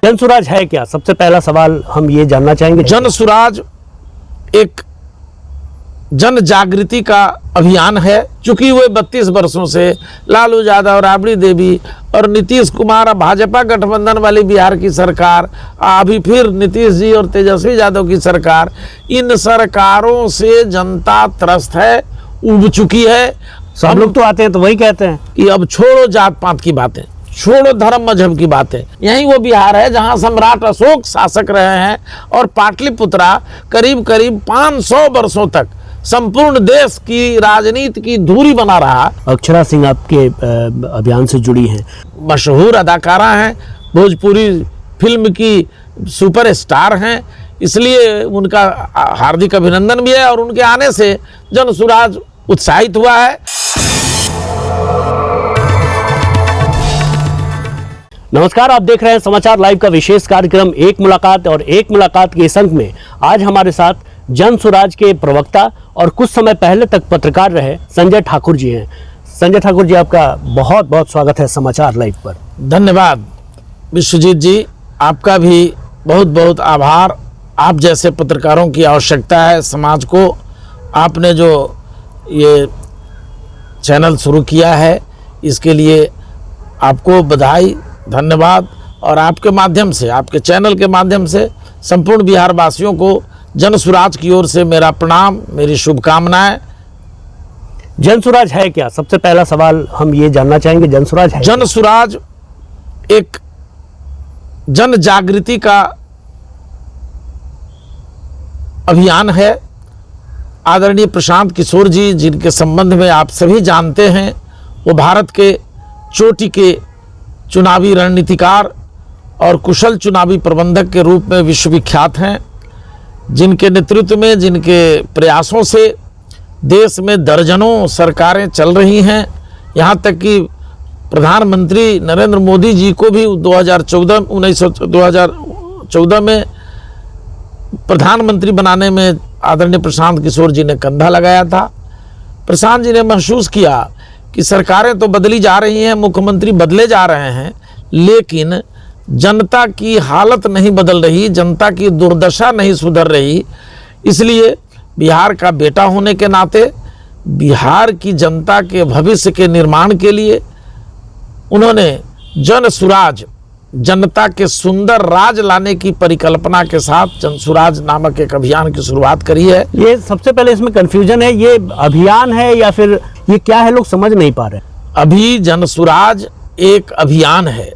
जनसुराज है क्या? सबसे पहला सवाल हम ये जानना चाहेंगे। जनसुराज एक जन जागृति का अभियान है। चूंकि वो 32 वर्षों से लालू यादव, राबड़ी देवी और नीतीश कुमार, भाजपा गठबंधन वाली बिहार की सरकार, अभी फिर नीतीश जी और तेजस्वी यादव की सरकार, इन सरकारों से जनता त्रस्त है, उब चुकी है। सब लोग तो आते हैं तो वही कहते हैं कि अब छोड़ो जात पात की बातें, छोड़ो धर्म मजहब की बातें। यही वो बिहार है जहां सम्राट अशोक शासक रहे हैं और पाटलिपुत्रा करीब करीब 500 वर्षों तक संपूर्ण देश की राजनीति की धुरी बना रहा। अक्षरा सिंह आपके अभियान से जुड़ी हैं, मशहूर अदाकारा हैं, भोजपुरी फिल्म की सुपरस्टार हैं, इसलिए उनका हार्दिक अभिनंदन भी है और उनके आने से जनसुराज उत्साहित हुआ है। नमस्कार, आप देख रहे हैं समाचार लाइव का विशेष कार्यक्रम एक मुलाकात। और एक मुलाकात के इस अंक में आज हमारे साथ जनसुराज के प्रवक्ता और कुछ समय पहले तक पत्रकार रहे संजय ठाकुर जी हैं। संजय ठाकुर जी, आपका बहुत बहुत स्वागत है समाचार लाइव पर। धन्यवाद विश्वजीत जी, आपका भी बहुत बहुत आभार। आप जैसे पत्रकारों की आवश्यकता है समाज को। आपने जो ये चैनल शुरू किया है इसके लिए आपको बधाई, धन्यवाद। और आपके माध्यम से, आपके चैनल के माध्यम से संपूर्ण बिहार वासियों को जनसुराज की ओर से मेरा प्रणाम, मेरी शुभकामनाएं। जनसुराज है क्या? सबसे पहला सवाल हम ये जानना चाहेंगे, जनसुराज है? जनसुराज एक जन जागृति का अभियान है। आदरणीय प्रशांत किशोर जी, जिनके संबंध में आप सभी जानते हैं, वो भारत के चोटी के चुनावी रणनीतिकार और कुशल चुनावी प्रबंधक के रूप में विश्वविख्यात हैं, जिनके नेतृत्व में, जिनके प्रयासों से देश में दर्जनों सरकारें चल रही हैं। यहाँ तक कि प्रधानमंत्री नरेंद्र मोदी जी को भी 2014 में प्रधानमंत्री बनाने में आदरणीय प्रशांत किशोर जी ने कंधा लगाया था। प्रशांत जी ने महसूस किया कि सरकारें तो बदली जा रही हैं, मुख्यमंत्री बदले जा रहे हैं, लेकिन जनता की हालत नहीं बदल रही, जनता की दुर्दशा नहीं सुधर रही। इसलिए बिहार का बेटा होने के नाते बिहार की जनता के भविष्य के निर्माण के लिए उन्होंने जनसुराज, जनता के सुंदर राज लाने की परिकल्पना के साथ जनसुराज नामक एक अभियान की शुरुआत करी है। ये सबसे पहले इसमें कंफ्यूजन है, ये अभियान है या फिर ये क्या है, लोग समझ नहीं पा रहे। अभी जनसुराज एक अभियान है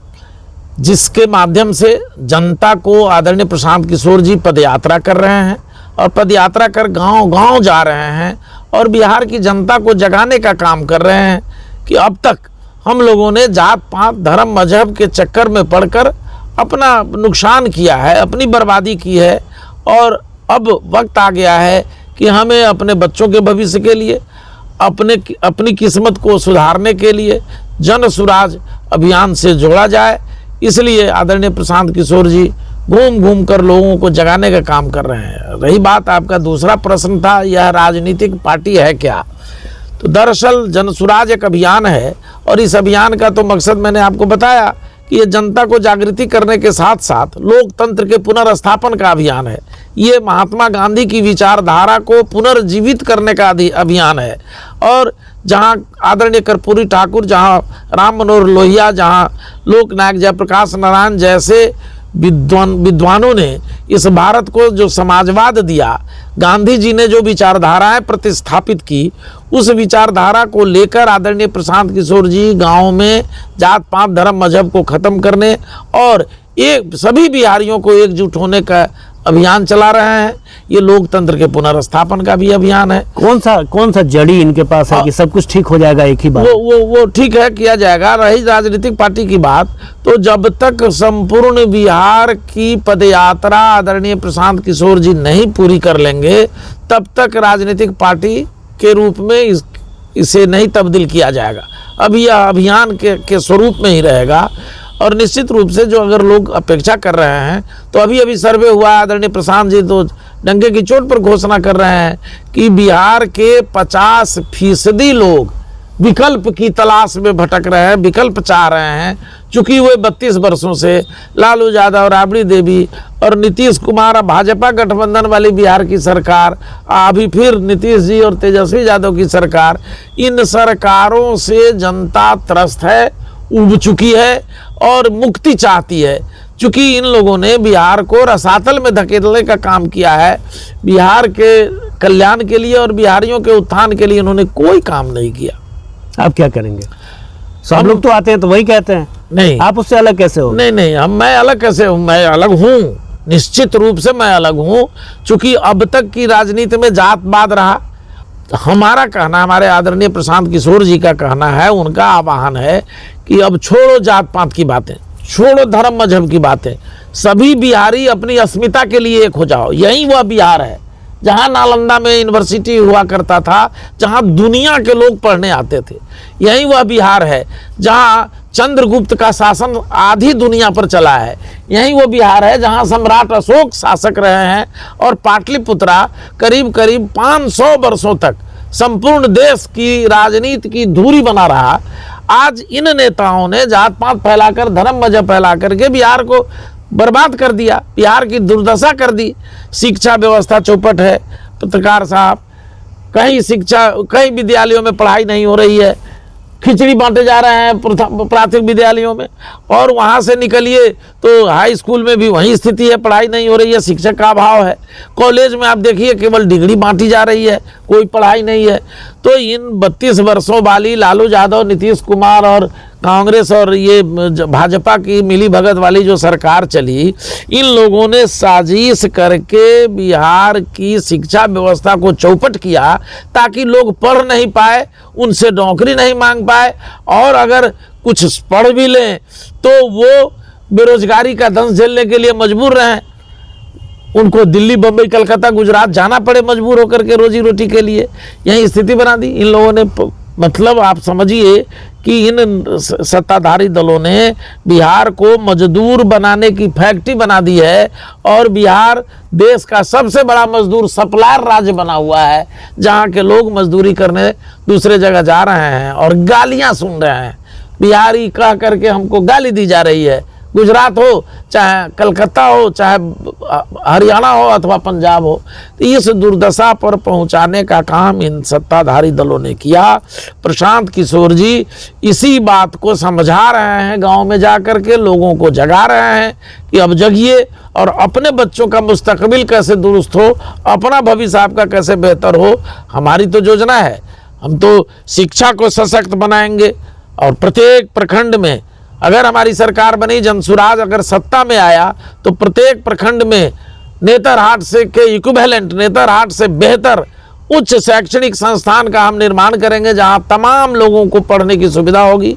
जिसके माध्यम से जनता को आदरणीय प्रशांत किशोर जी पदयात्रा कर रहे हैं और पदयात्रा कर गांव-गांव जा रहे हैं और बिहार की जनता को जगाने का काम कर रहे हैं कि अब तक हम लोगों ने जात पात धर्म मजहब के चक्कर में पड़कर अपना नुकसान किया है, अपनी बर्बादी की है और अब वक्त आ गया है कि हमें अपने बच्चों के भविष्य के लिए, अपनी किस्मत को सुधारने के लिए जनसुराज अभियान से जोड़ा जाए। इसलिए आदरणीय प्रशांत किशोर जी घूम घूम कर लोगों को जगाने का काम कर रहे हैं। रही बात आपका दूसरा प्रश्न था, यह राजनीतिक पार्टी है क्या? तो दरअसल जनसुराज एक अभियान है और इस अभियान का तो मकसद मैंने आपको बताया कि ये जनता को जागृति करने के साथ साथ लोकतंत्र के पुनर्स्थापन का अभियान है। ये महात्मा गांधी की विचारधारा को पुनर्जीवित करने का अभियान है। और जहां आदरणीय कर्पूरी ठाकुर, जहां राम मनोहर लोहिया, जहां लोकनायक जयप्रकाश नारायण जैसे विद्वानों ने इस भारत को जो समाजवाद दिया, गांधी जी ने जो विचारधाराएं प्रतिस्थापित की, उस विचारधारा को लेकर आदरणीय प्रशांत किशोर जी गांव में जात पात धर्म मजहब को खत्म करने और एक सभी बिहारियों को एकजुट होने का अभियान चला रहे हैं। ये लोकतंत्र के पुनर्स्थापन का भी अभियान है। कौन सा जड़ी इनके पास है कि सब कुछ ठीक हो जाएगा एक ही बार? वो ठीक है, किया जाएगा। रही राजनीतिक पार्टी की बात, तो जब तक संपूर्ण बिहार की पदयात्रा आदरणीय प्रशांत किशोर जी नहीं पूरी कर लेंगे, तब तक राजनीतिक पार्टी के रूप में इसे नहीं तब्दील किया जाएगा। अब यह अभियान के स्वरूप में ही रहेगा। और निश्चित रूप से जो अगर लोग अपेक्षा कर रहे हैं, तो अभी सर्वे हुआ, आदरणीय प्रशांत जी तो डंके की चोट पर घोषणा कर रहे हैं कि बिहार के 50% लोग विकल्प की तलाश में भटक रहे हैं, विकल्प चाह रहे हैं। चूंकि वे 32 वर्षों से लालू यादव, राबड़ी देवी और नीतीश कुमार, भाजपा गठबंधन वाली बिहार की सरकार, अभी फिर नीतीश जी और तेजस्वी यादव की सरकार, इन सरकारों से जनता त्रस्त है, उब चुकी है और मुक्ति चाहती है। चूंकि इन लोगों ने बिहार को रसातल में धकेलने का काम किया है, बिहार के कल्याण के लिए और बिहारियों के उत्थान के लिए इन्होंने कोई काम नहीं किया। आप क्या करेंगे? सब लोग तो आते हैं तो वही कहते हैं, नहीं आप उससे अलग कैसे हो? नहीं, मैं अलग कैसे हूँ? मैं अलग हूँ, निश्चित रूप से मैं अलग हूँ। चूंकि अब तक की राजनीति में जातवाद रहा। हमारा कहना, हमारे आदरणीय प्रशांत किशोर जी का कहना है, उनका आह्वान है कि अब छोड़ो जात पात की बातें, छोड़ो धर्म मजहब की बातें, सभी बिहारी अपनी अस्मिता के लिए एक हो जाओ। यही वह बिहार है जहां नालंदा में यूनिवर्सिटी हुआ करता था, जहां दुनिया के लोग पढ़ने आते थे। यही वह बिहार है जहां चंद्रगुप्त का शासन आधी दुनिया पर चला है। यही वो बिहार है जहां सम्राट अशोक शासक रहे हैं और पाटलिपुत्रा करीब करीब 500 वर्षों तक संपूर्ण देश की राजनीति की धुरी बना रहा। आज इन नेताओं ने जात पात फैलाकर, धर्म मजहब फैला करके बिहार को बर्बाद कर दिया, बिहार की दुर्दशा कर दी। शिक्षा व्यवस्था चौपट है पत्रकार साहब, कहीं विद्यालयों में पढ़ाई नहीं हो रही है, खिचड़ी बांटे जा रहे हैं प्राथमिक विद्यालयों में, और वहाँ से निकलिए तो हाई स्कूल में भी वही स्थिति है, पढ़ाई नहीं हो रही है, शिक्षक का अभाव है। कॉलेज में आप देखिए केवल डिग्री बांटी जा रही है, कोई पढ़ाई नहीं है। तो इन 32 वर्षों वाली लालू यादव, नीतीश कुमार और कांग्रेस और ये भाजपा की मिली भगत वाली जो सरकार चली, इन लोगों ने साजिश करके बिहार की शिक्षा व्यवस्था को चौपट किया ताकि लोग पढ़ नहीं पाए, उनसे नौकरी नहीं मांग पाए, और अगर कुछ पढ़ भी लें तो वो बेरोजगारी का दंश झेलने के लिए मजबूर रहें। उनको दिल्ली, बम्बई, कलकत्ता, गुजरात जाना पड़े मजबूर होकर के रोजी रोटी के लिए। यही स्थिति बना दी इन लोगों ने। मतलब आप समझिए कि इन सत्ताधारी दलों ने बिहार को मजदूर बनाने की फैक्ट्री बना दी है, और बिहार देश का सबसे बड़ा मजदूर सप्लायर राज्य बना हुआ है, जहां के लोग मजदूरी करने दूसरे जगह जा रहे हैं और गालियां सुन रहे हैं। बिहारी कह करके हमको गाली दी जा रही है। गुजरात हो, चाहे कलकत्ता हो, चाहे हरियाणा हो अथवा पंजाब हो, तो इस दुर्दशा पर पहुंचाने का काम इन सत्ताधारी दलों ने किया। प्रशांत किशोर जी इसी बात को समझा रहे हैं, गांव में जाकर के लोगों को जगा रहे हैं कि अब जगिए और अपने बच्चों का मुस्तकबिल कैसे दुरुस्त हो, अपना भविष्य आपका कैसे बेहतर हो। हमारी तो योजना है, हम तो शिक्षा को सशक्त बनाएंगे, और प्रत्येक प्रखंड में अगर हमारी सरकार बनी, जनसुराज अगर सत्ता में आया, तो प्रत्येक प्रखंड में नेतरहाट से के इक्विवेलेंट, नेतरहाट से बेहतर उच्च शैक्षणिक संस्थान का हम निर्माण करेंगे, जहां तमाम लोगों को पढ़ने की सुविधा होगी।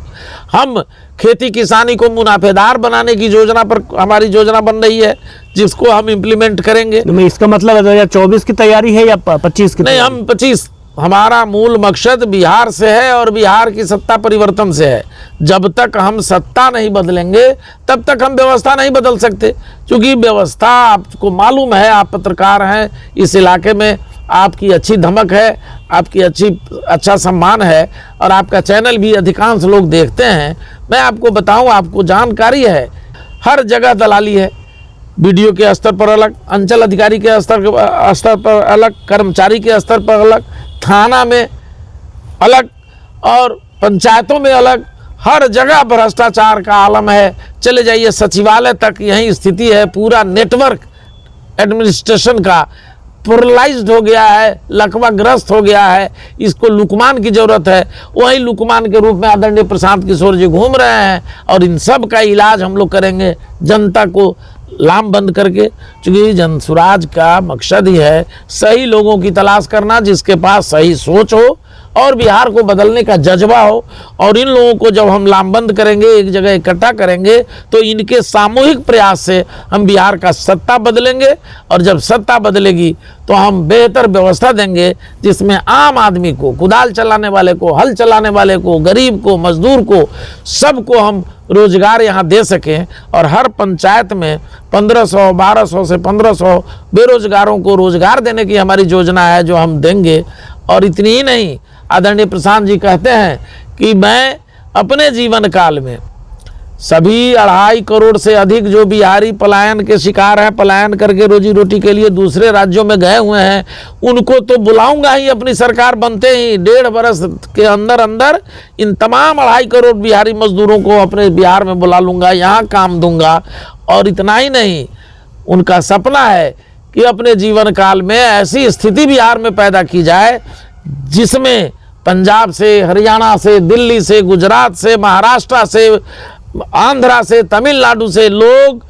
हम खेती किसानी को मुनाफेदार बनाने की योजना पर हमारी योजना बन रही है, जिसको हम इम्प्लीमेंट करेंगे। इसका मतलब 2024 की तैयारी है या 25 की? नहीं, हम 25। हमारा मूल मकसद बिहार से है और बिहार की सत्ता परिवर्तन से है। जब तक हम सत्ता नहीं बदलेंगे तब तक हम व्यवस्था नहीं बदल सकते, क्योंकि व्यवस्था आपको मालूम है, आप पत्रकार हैं, इस इलाके में आपकी अच्छी धमक है, आपकी अच्छा सम्मान है, और आपका चैनल भी अधिकांश लोग देखते हैं। मैं आपको बताऊं, आपको जानकारी है, हर जगह दलाली है। बीडीओ के स्तर पर अलग, अंचल अधिकारी के स्तर पर अलग, कर्मचारी के स्तर पर अलग, थाना में अलग और पंचायतों में अलग, हर जगह भ्रष्टाचार का आलम है। चले जाइए सचिवालय तक यही स्थिति है। पूरा नेटवर्क एडमिनिस्ट्रेशन का पैरालाइज्ड हो गया है, लकवाग्रस्त हो गया है। इसको लुकमान की जरूरत है। वही लुकमान के रूप में आदरणीय प्रशांत किशोर जी घूम रहे हैं, और इन सब का इलाज हम लोग करेंगे जनता को लाम बंद करके। क्योंकि जनसुराज का मकसद ही है सही लोगों की तलाश करना, जिसके पास सही सोच हो और बिहार को बदलने का जज्बा हो। और इन लोगों को जब हम लामबंद करेंगे, एक जगह इकट्ठा करेंगे, तो इनके सामूहिक प्रयास से हम बिहार का सत्ता बदलेंगे। और जब सत्ता बदलेगी तो हम बेहतर व्यवस्था देंगे, जिसमें आम आदमी को, कुदाल चलाने वाले को, हल चलाने वाले को, गरीब को, मजदूर को, सबको हम रोजगार यहाँ दे सकें। और हर पंचायत में 1500, 1200 से 1500 बेरोजगारों को रोजगार देने की हमारी योजना है, जो हम देंगे। और इतनी ही नहीं, आदरणीय प्रशांत जी कहते हैं कि मैं अपने जीवन काल में सभी 2.5 करोड़ से अधिक जो बिहारी पलायन के शिकार हैं, पलायन करके रोजी रोटी के लिए दूसरे राज्यों में गए हुए हैं, उनको तो बुलाऊंगा ही अपनी सरकार बनते ही। 1.5 बरस के अंदर अंदर इन तमाम 2.5 करोड़ बिहारी मजदूरों को अपने बिहार में बुला लूंगा, यहाँ काम दूंगा। और इतना ही नहीं, उनका सपना है कि अपने जीवन काल में ऐसी स्थिति बिहार में पैदा की जाए जिसमें पंजाब से, हरियाणा से, दिल्ली से, गुजरात से, महाराष्ट्र से, आंध्रा से, तमिलनाडु से लोग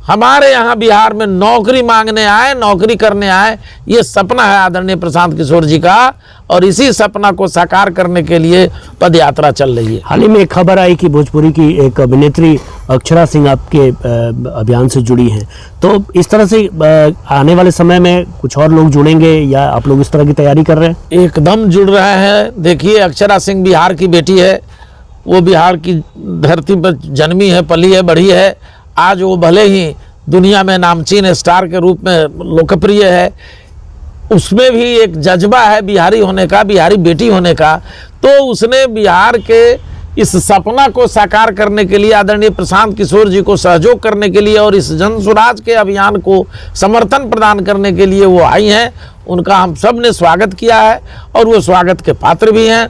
हमारे यहाँ बिहार में नौकरी मांगने आए, नौकरी करने आए। ये सपना है आदरणीय प्रशांत किशोर जी का, और इसी सपना को साकार करने के लिए पद यात्रा चल रही है। हाल ही में एक खबर आई कि भोजपुरी की एक अभिनेत्री अक्षरा सिंह आपके अभियान से जुड़ी हैं, तो इस तरह से आने वाले समय में कुछ और लोग जुड़ेंगे या आप लोग इस तरह की तैयारी कर रहे हैं? एकदम जुड़ रहे हैं। देखिए, अक्षरा सिंह बिहार की बेटी है, वो बिहार की धरती पर जन्मी है, पली है, बढ़ी है। आज वो भले ही दुनिया में नामचीन स्टार के रूप में लोकप्रिय है, उसमें भी एक जज्बा है बिहारी होने का, बिहारी बेटी होने का। तो उसने बिहार के इस सपना को साकार करने के लिए, आदरणीय प्रशांत किशोर जी को सहयोग करने के लिए और इस जन स्वराज के अभियान को समर्थन प्रदान करने के लिए वो आई हैं। उनका हम सब ने स्वागत किया है और वो स्वागत के पात्र भी हैं।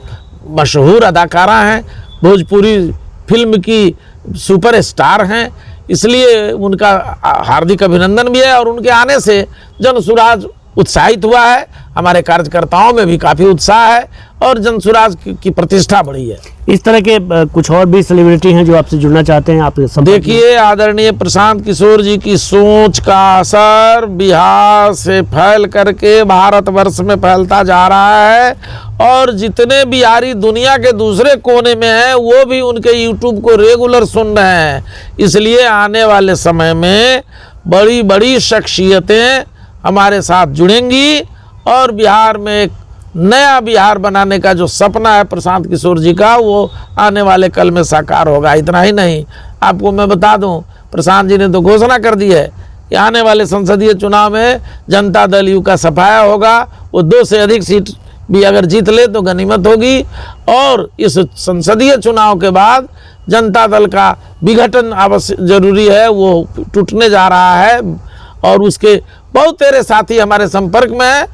मशहूर अदाकारा हैं, भोजपुरी फिल्म की सुपर स्टार हैं, इसलिए उनका हार्दिक अभिनंदन भी है। और उनके आने से जन स्वराज उत्साहित हुआ है, हमारे कार्यकर्ताओं में भी काफ़ी उत्साह है और जन स्वराज की प्रतिष्ठा बढ़ी है। इस तरह के कुछ और भी सेलिब्रिटी हैं जो आपसे जुड़ना चाहते हैं? आप देखिए, आदरणीय प्रशांत किशोर जी की सोच का असर बिहार से फैल करके भारतवर्ष में फैलता जा रहा है और जितने बिहारी दुनिया के दूसरे कोने में हैं वो भी उनके यूट्यूब को रेगुलर सुन रहे हैं। इसलिए आने वाले समय में बड़ी बड़ी शख्सियतें हमारे साथ जुड़ेंगी और बिहार में एक नया बिहार बनाने का जो सपना है प्रशांत किशोर जी का, वो आने वाले कल में साकार होगा। इतना ही नहीं, आपको मैं बता दूं, प्रशांत जी ने तो घोषणा कर दी है कि आने वाले संसदीय चुनाव में जनता दल यू का सफाया होगा। वो 2 से अधिक सीट भी अगर जीत ले तो गनीमत होगी। और इस संसदीय चुनाव के बाद जनता दल का विघटन आवश्यक जरूरी है, वो टूटने जा रहा है और उसके बहुत तेरे साथी हमारे संपर्क में हैं,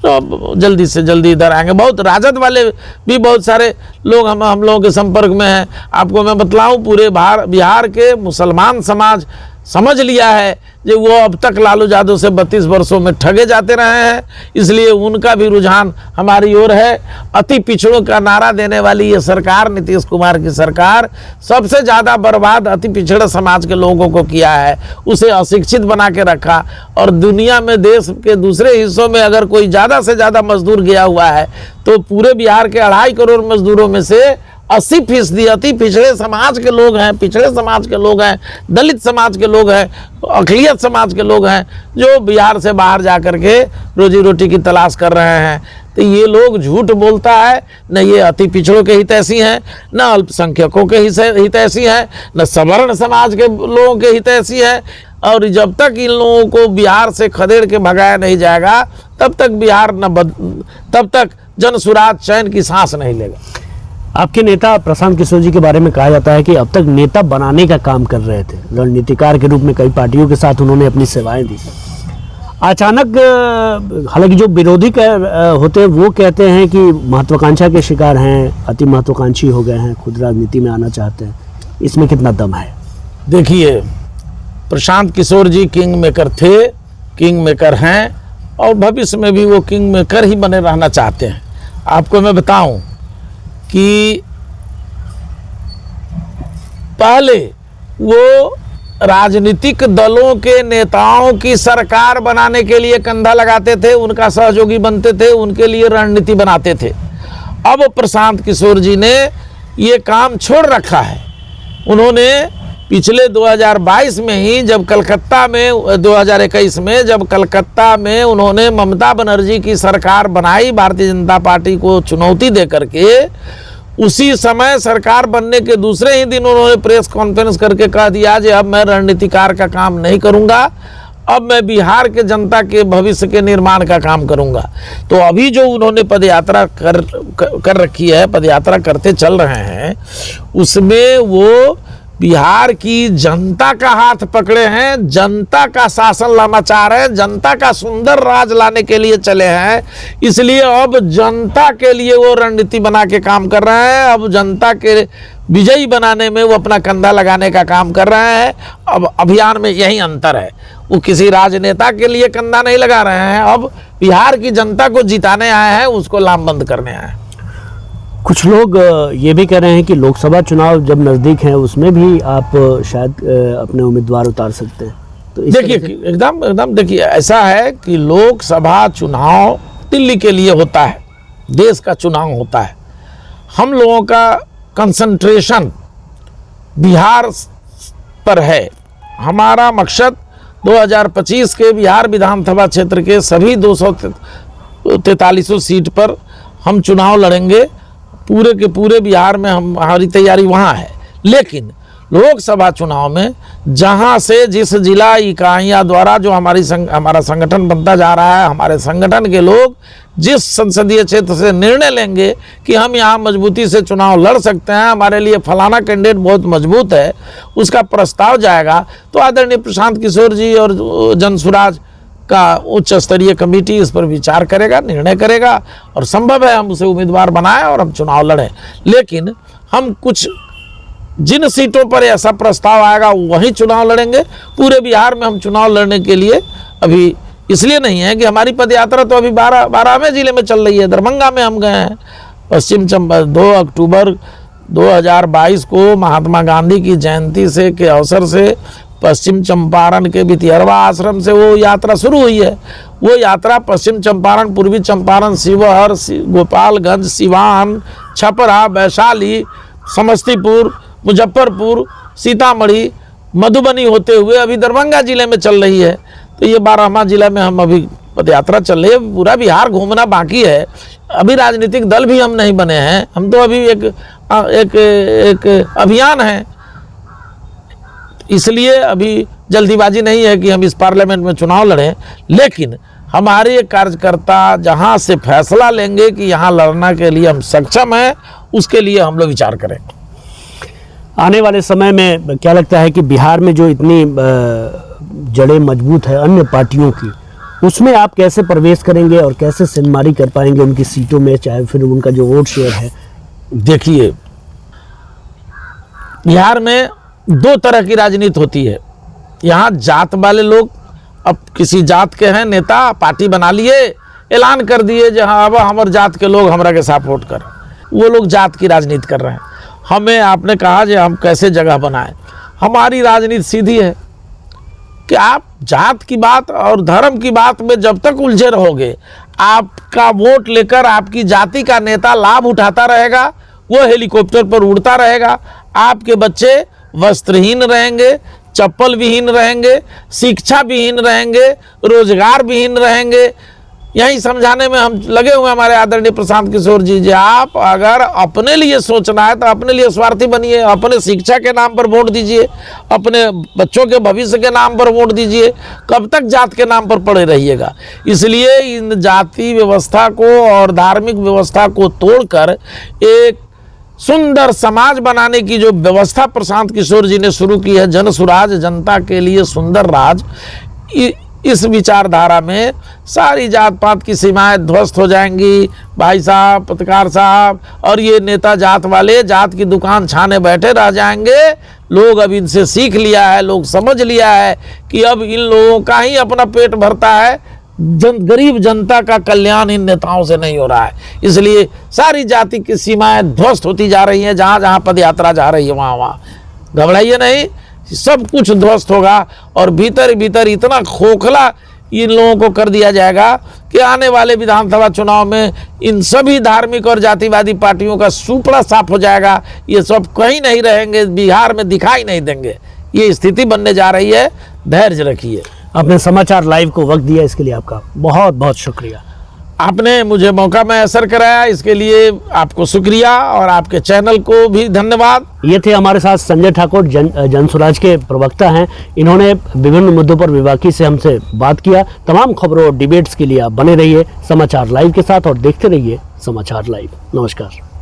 तो जल्दी से जल्दी इधर आएंगे। बहुत राजद वाले भी बहुत सारे लोग हम लोगों के संपर्क में हैं। आपको मैं बतलाऊं, पूरे बिहार के मुसलमान समाज समझ लिया है जो वो अब तक लालू यादव से 32 वर्षों में ठगे जाते रहे हैं, इसलिए उनका भी रुझान हमारी ओर है। अति पिछड़ों का नारा देने वाली ये सरकार, नीतीश कुमार की सरकार, सबसे ज़्यादा बर्बाद अति पिछड़े समाज के लोगों को किया है, उसे अशिक्षित बना के रखा। और दुनिया में देश के दूसरे हिस्सों में अगर कोई ज़्यादा से ज़्यादा मजदूर गया हुआ है तो पूरे बिहार के 2.5 करोड़ मजदूरों में से 80% अति पिछड़े समाज के लोग हैं, पिछड़े समाज के लोग हैं, दलित समाज के लोग हैं, अक़लियत समाज के लोग हैं, जो बिहार से बाहर जा कर के रोजी रोटी की तलाश कर रहे हैं। तो ये लोग झूठ बोलता है, न ये अति पिछड़ों के हितैषी हैं, न अल्पसंख्यकों के हितैषी हैं, न सवर्ण समाज के लोगों के हितैषी हैं। और जब तक इन लोगों को बिहार से खदेड़ के भगाया नहीं जाएगा तब तक जन स्वराज चैन की सांस नहीं लेगा। आपके नेता प्रशांत किशोर जी के बारे में कहा जाता है कि अब तक नेता बनाने का काम कर रहे थे, रणनीतिकार के रूप में कई पार्टियों के साथ उन्होंने अपनी सेवाएं दी। अचानक, हालांकि जो विरोधी होते हैं वो कहते हैं कि महत्वाकांक्षा के शिकार हैं, अति महत्वाकांक्षी हो गए हैं, खुद राजनीति में आना चाहते हैं। इसमें कितना दम है? देखिए, प्रशांत किशोर जी किंग मेकर थे, किंग मेकर हैं और भविष्य में भी वो किंग मेकर ही बने रहना चाहते हैं। आपको मैं बताऊं कि पहले वो राजनीतिक दलों के नेताओं की सरकार बनाने के लिए कंधा लगाते थे, उनका सहयोगी बनते थे, उनके लिए रणनीति बनाते थे। अब प्रशांत किशोर जी ने ये काम छोड़ रखा है। उन्होंने पिछले 2022 में ही जब कलकत्ता में 2021 में जब कलकत्ता में उन्होंने ममता बनर्जी की सरकार बनाई, भारतीय जनता पार्टी को चुनौती दे करके, उसी समय सरकार बनने के दूसरे ही दिन उन्होंने प्रेस कॉन्फ्रेंस करके कह दिया कि अब मैं रणनीतिकार का काम नहीं करूंगा, अब मैं बिहार के जनता के भविष्य के निर्माण का काम करूंगा। तो अभी जो उन्होंने पदयात्रा कर रखी है, पदयात्रा करते चल रहे हैं, उसमें वो बिहार की जनता का हाथ पकड़े हैं, जनता का शासन लाना चाह रहे हैं, जनता का सुंदर राज लाने के लिए चले हैं। इसलिए अब जनता के लिए वो रणनीति बना के काम कर रहे हैं। अब जनता के विजयी बनाने में वो अपना कंधा लगाने का काम कर रहे हैं। अब अभियान में यही अंतर है, वो किसी राजनेता के लिए कंधा नहीं लगा रहे हैं, अब बिहार की जनता को जिताने आए हैं, उसको लामबंद करने आए हैं। कुछ लोग ये भी कह रहे हैं कि लोकसभा चुनाव जब नज़दीक हैं उसमें भी आप शायद अपने उम्मीदवार उतार सकते हैं। तो देखिए एकदम देखिए, ऐसा है कि लोकसभा चुनाव दिल्ली के लिए होता है, देश का चुनाव होता है। हम लोगों का कंसंट्रेशन बिहार पर है। हमारा मकसद 2025 के बिहार विधानसभा क्षेत्र के सभी 243 सीट पर हम चुनाव लड़ेंगे। पूरे के पूरे बिहार में हमारी तैयारी वहाँ है। लेकिन लोकसभा चुनाव में जहाँ से जिस जिला इकाइयाँ द्वारा जो हमारा संगठन बनता जा रहा है, हमारे संगठन के लोग जिस संसदीय क्षेत्र से निर्णय लेंगे कि हम यहाँ मजबूती से चुनाव लड़ सकते हैं, हमारे लिए फलाना कैंडिडेट बहुत मजबूत है, उसका प्रस्ताव जाएगा तो आदरणीय प्रशांत किशोर जी और जनसुराज का उच्च स्तरीय कमेटी इस पर विचार करेगा, निर्णय करेगा और संभव है हम उसे उम्मीदवार बनाएं और हम चुनाव लड़ें। लेकिन हम कुछ जिन सीटों पर ऐसा प्रस्ताव आएगा वहीं चुनाव लड़ेंगे। पूरे बिहार में हम चुनाव लड़ने के लिए अभी इसलिए नहीं है कि हमारी पदयात्रा तो अभी 12वें जिले में चल रही है। दरभंगा में हम गए हैं। पश्चिम चंपारण 2 अक्टूबर 2022 को महात्मा गांधी की जयंती से के अवसर से पश्चिम चंपारण के बितिहरवा आश्रम से वो यात्रा शुरू हुई है। वो यात्रा पश्चिम चंपारण, पूर्वी चंपारण, शिवहर, गोपालगंज, सिवान, छपरा, वैशाली, समस्तीपुर, मुजफ्फरपुर, सीतामढ़ी, मधुबनी होते हुए अभी दरभंगा जिले में चल रही है। तो ये 12वां जिला में हम अभी पदयात्रा चल रही है। पूरा बिहार घूमना बाकी है। अभी राजनीतिक दल भी हम नहीं बने हैं, हम तो अभी एक अभियान है। इसलिए अभी जल्दीबाजी नहीं है कि हम इस पार्लियामेंट में चुनाव लड़ें। लेकिन हमारे कार्यकर्ता जहां से फैसला लेंगे कि यहाँ लड़ना के लिए हम सक्षम हैं, उसके लिए हम लोग विचार करें। आने वाले समय में क्या लगता है कि बिहार में जो इतनी जड़ें मजबूत है अन्य पार्टियों की, उसमें आप कैसे प्रवेश करेंगे और कैसे सिनमारी कर पाएंगे उनकी सीटों में, चाहे फिर उनका जो वोट शेयर है? देखिए, बिहार में 2 तरह की राजनीति होती है। यहाँ जात वाले लोग अब किसी जात के हैं नेता, पार्टी बना लिए, ऐलान कर दिए जो हाँ अब हमारे जात के लोग हमरा के साथ वोट कर, वो लोग जात की राजनीति कर रहे हैं। हमें आपने कहा कि हम कैसे जगह बनाएं। हमारी राजनीति सीधी है कि आप जात की बात और धर्म की बात में जब तक उलझे रहोगे, आपका वोट लेकर आपकी जाति का नेता लाभ उठाता रहेगा, वो हेलीकॉप्टर पर उड़ता रहेगा, आपके बच्चे वस्त्रहीन रहेंगे, चप्पल विहीन रहेंगे, शिक्षा विहीन रहेंगे, रोजगार विहीन रहेंगे। यही समझाने में हम लगे हुए हमारे आदरणीय प्रशांत किशोर जी। आप अगर अपने लिए सोचना है तो अपने लिए स्वार्थी बनिए, अपने शिक्षा के नाम पर वोट दीजिए, अपने बच्चों के भविष्य के नाम पर वोट दीजिए। कब तक जात के नाम पर पड़े रहिएगा? इसलिए इन जाति व्यवस्था को और धार्मिक व्यवस्था को तोड़कर एक सुंदर समाज बनाने की जो व्यवस्था प्रशांत किशोर जी ने शुरू की है, जनसुराज, जनता के लिए सुंदर राज, इस विचारधारा में सारी जात पात की सीमाएं ध्वस्त हो जाएंगी। भाई साहब, पत्रकार साहब और ये नेता जात वाले जात की दुकान छाने बैठे रह जाएंगे। लोग अब इनसे सीख लिया है, लोग समझ लिया है कि अब इन लोगों का ही अपना पेट भरता है, गरीब जनता का कल्याण इन नेताओं से नहीं हो रहा है। इसलिए सारी जाति की सीमाएं ध्वस्त होती जा रही हैं। जहाँ जहाँ पदयात्रा जा रही है वहाँ घबराइए नहीं, सब कुछ ध्वस्त होगा और भीतर भीतर इतना खोखला इन लोगों को कर दिया जाएगा कि आने वाले विधानसभा चुनाव में इन सभी धार्मिक और जातिवादी पार्टियों का सुपड़ा साफ हो जाएगा। ये सब कहीं नहीं रहेंगे, बिहार में दिखाई नहीं देंगे। ये स्थिति बनने जा रही है। धैर्य रखिए। आपने समाचार लाइव को वक्त दिया, इसके लिए आपका बहुत बहुत शुक्रिया। आपने मुझे मौका मैसर कराया, इसके लिए आपको शुक्रिया और आपके चैनल को भी धन्यवाद। ये थे हमारे साथ संजय ठाकुर, जनसुराज के प्रवक्ता हैं। इन्होंने विभिन्न मुद्दों पर विवाकी से हमसे बात किया। तमाम खबरों और डिबेट्स के लिए आप बने रहिए समाचार लाइव के साथ और देखते रहिए समाचार लाइव। नमस्कार।